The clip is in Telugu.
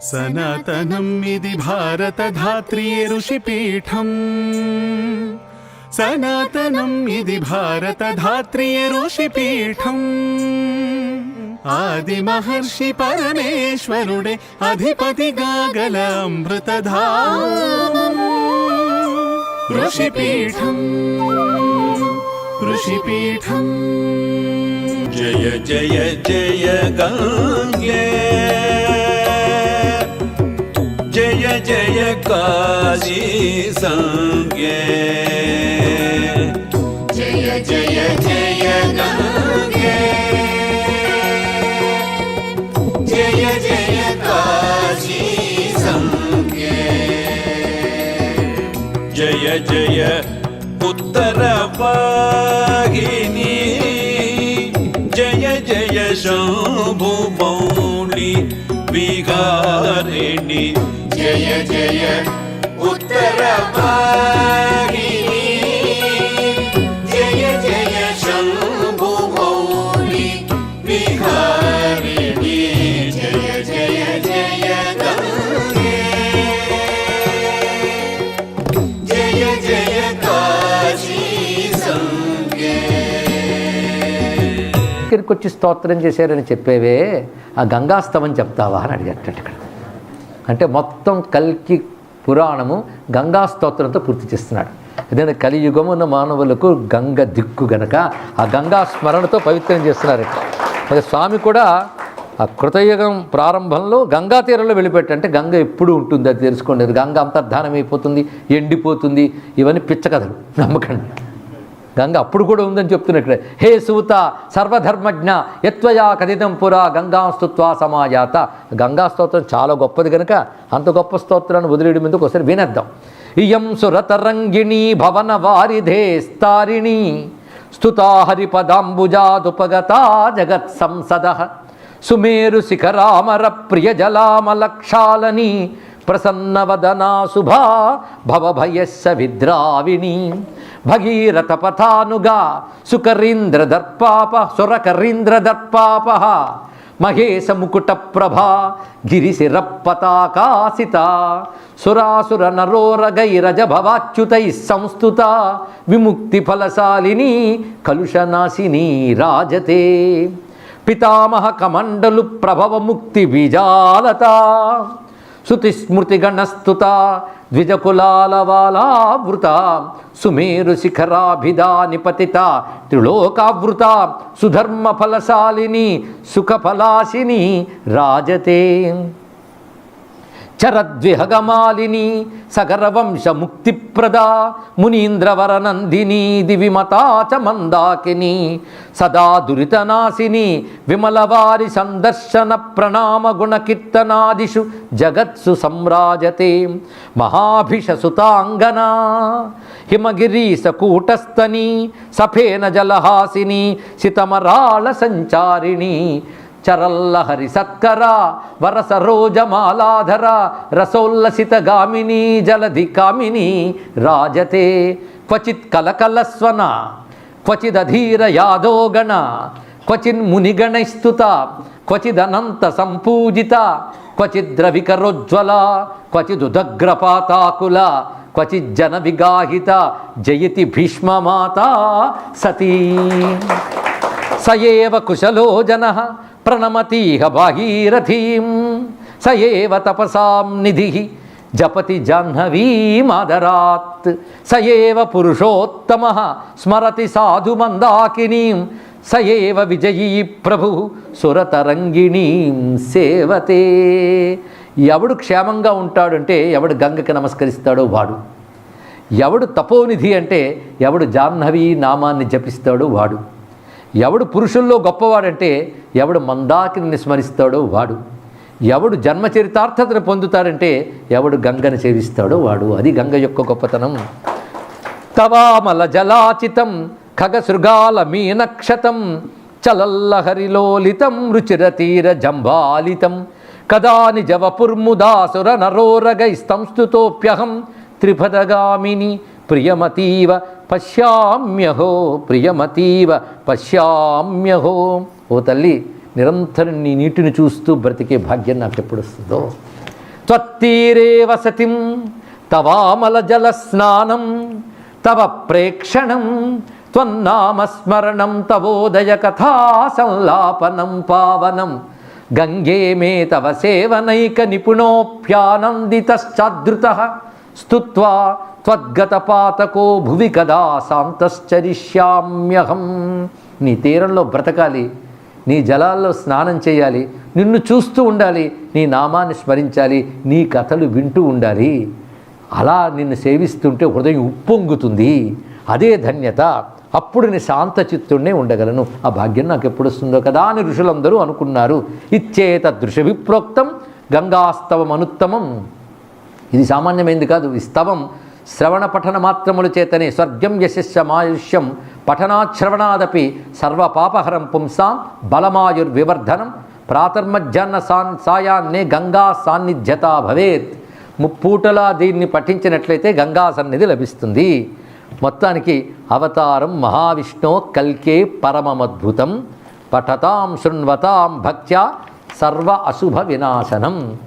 సనాతనం ఇది భారతధాత్రీ ఋషిపీఠం. సనాతనం ఇది భారతధాత్రీ ఋషిపీఠం. ఆది మహర్షి పరమేశ్వరుడే అధిపతిగా గల అమృతధామం. ఋషిపీఠం ఋషిపీఠం. జయ జయ జయ గంగే, జయ జయ కాశీ సంగే. జయ జయ జయ గంగే, జయ జయ కాశీ సంగే. జయ జయ ఉత్తర వాహిని, జయ జయ శంభు మౌళి విహారిణి. జయ జయ ఉత్తర వాహిని, జయ జయ శంభు మౌళి విహారిణి. జయ జయ జయ గంగే, జయ జయ కాశీ సంగే. ఇక్కడికి వచ్చి స్తోత్రం చేశారని చెప్పేవే ఆ గంగాస్తవం చెప్తావా అని అడిగేటట్టు ఇక్కడ. అంటే మొత్తం కల్కి పురాణము గంగా స్తోత్రంతో పూర్తి చేస్తున్నాడు. ఎందుకంటే కలియుగమున మానవులకు గంగ దిక్కు గనక ఆ గంగా స్మరణతో పవిత్రం చేస్తున్నారు ఇక్కడ. మరి స్వామి కూడా ఆ కృతయుగం ప్రారంభంలో గంగా తీరంలో వెళ్ళిపెట్టంటే గంగ ఎప్పుడు ఉంటుంది అది తెలుసుకోండి. గంగ అంతర్ధానం అయిపోతుంది, ఎండిపోతుంది, ఇవన్నీ పిచ్చకథలు, నమ్మకండి. గంగ అప్పుడు కూడా ఉందని చెప్తున్నట్లే. హే సూత సర్వధర్మజ్ఞ యత్వయా కథితం పురా గంగాం స్తుత్వా సమాయాత. గంగా స్తోత్రం చాలా గొప్పది కనుక అంత గొప్ప స్తోత్రాన్ని వదిలేయడం ఎందుకు ఒకసారి వినేద్దాం. ఇయం సురతరంగిణీ భవన వారిధేస్తారిణి స్తుతా హరిపదాంబుజాదుపగతా జగత్ సంసద. సుమేరు శిఖరామర ప్రియ జలామలక్షాలని ప్రసన్నవదనా శుభా భవభయస్య విద్రావిణి. భగీరథ పథానుగా సురకరీంద్రదర్పాప మహేశ ముకుట ప్రభా గిరిశిర పతాకాసిత. సురాసుర నరోరగైరజ భవాచ్యుతై సంస్తుత విముక్తి ఫలశాలిని కలుషనాశిని రాజతే. పితామహ కమండలు ప్రభవ ముక్తి బీజాలత. శృతిస్మృతిగణస్తుత ద్విజకులాలవాలావృత. సుమేరు శిఖరాభిదా నిపతిత త్రిలోకావృత. సుధర్మ ఫలశాలిని సుఖఫలాశిని రాజతే. చరద్విహగమాలిని సగరవంశ ముక్తిప్రద. మునీంద్రవరనందిని దివిమతా చ మందాకిని. సదా దురితనాశిని విమలవారి సందర్శన ప్రణామ గుణకీర్తనాదిషు జగత్సు సంరాజతే. మహాభిషసుతాంగనా హిమగిరీశ కూటస్థని. సఫేన జలహాసిని సితమరాళ సంచారిణి. చరల్లహరి సత్కర వరసరోజమాలాధర. రసోల్లసిత గామిని జలధి కామిని రాజతే. క్వచిత్ కలకలస్వన క్వచిదధీర యాదోగణ. క్వచిన్మునిగణైస్తుత క్వచిదనంత సంపూజిత. క్వచిద్రవికరోజ్వల క్వచిదుదగ్రపాతాకుల. క్వచిజ్జన విగాహిత జయతి భీష్మమాత సతీ. సయేవ కుశలో జనః ప్రణమతీహ భాగీరథీం. సయేవ తపసాం నిధి జపతి జాహ్నవీమాదరాత్. సయేవ పురుషోత్తమః స్మరతి సాధు మందాకినీం. సయేవ విజయీ ప్రభు సురతరంగిణీం సేవతే. ఎవడు క్షేమంగా ఉంటాడంటే ఎవడు గంగకి నమస్కరిస్తాడో వాడు. ఎవడు తపోనిధి అంటే ఎవడు జాహ్నవీ నామాన్ని జపిస్తాడో వాడు. ఎవడు పురుషుల్లో గొప్పవాడంటే ఎవడు మందాకిని స్మరిస్తాడో వాడు. ఎవడు జన్మచరితార్థతను పొందుతాడంటే ఎవడు గంగను సేవిస్తాడో వాడు. అది గంగ యొక్క గొప్పతనం. తవామల జలాచితం ఖగసృగాల మీనక్షతం. చలల్లహరిలోలితం రుచిరతీర జంబాలితం. కదా నిజవపుర్ముదాసుర నరోరగై సంస్థుతోప్యహం. త్రిపదగామిని ప్రియమతీవ పశ్యామ్యహో. ప్రియమతీవ పశ్యామ్యహో. ఓ తల్లి, నిరంతరం నీ నీటిని చూస్తూ బ్రతికే భాగ్యం నాకు ఎప్పుడు వస్తుందో. త్వత్తీరే వసతిం తవామల జల స్నానం తవ ప్రేక్షణం త్వన్నామస్మరణం తవోదయ కథా సంలాపనం పావనం గంగే మే తవ సేవనైక నిపుణోప్యానందితశ్చాదృతః స్తుత్వా త్వద్గతపాతకో భువి కదా శాంతశ్చరిష్యామ్యహం. నీ తీరంలో బ్రతకాలి, నీ జలాల్లో స్నానం చేయాలి, నిన్ను చూస్తూ ఉండాలి, నీ నామాన్ని స్మరించాలి, నీ కథలు వింటూ ఉండాలి. అలా నిన్ను సేవిస్తుంటే హృదయం ఉప్పొంగుతుంది. అదే ధన్యత. అప్పుడు నేను శాంతచిత్తుడినే ఉండగలను. ఆ భాగ్యం నాకు ఎప్పుడు వస్తుందో కదా అని ఋషులందరూ అనుకున్నారు. ఇచ్చేత దృశ్య విప్రోక్తం గంగాస్తవం అనుత్తమం. ఇది సామాన్యమైంది కాదు. ఈ స్తవం శ్రవణ పఠన మాత్రముల చేతనే స్వర్గం యశస్య మాయుష్యం పఠనాశ్రవణాదపి సర్వపాపహరం పుంసాం బలమాయుర్వివర్ధనం ప్రాతర్మధ్యాహ్న సాయాన్నే గంగా సాన్నిధ్యత భవేత్. ముప్పూటలా దీన్ని పఠించినట్లయితే గంగా సన్నిధి లభిస్తుంది. మొత్తానికి అవతారం మహావిష్ణో కల్కే పరమమద్భుతం పఠతాం శృణ్వతాం భక్త్యా సర్వ అశుభ వినాశనం.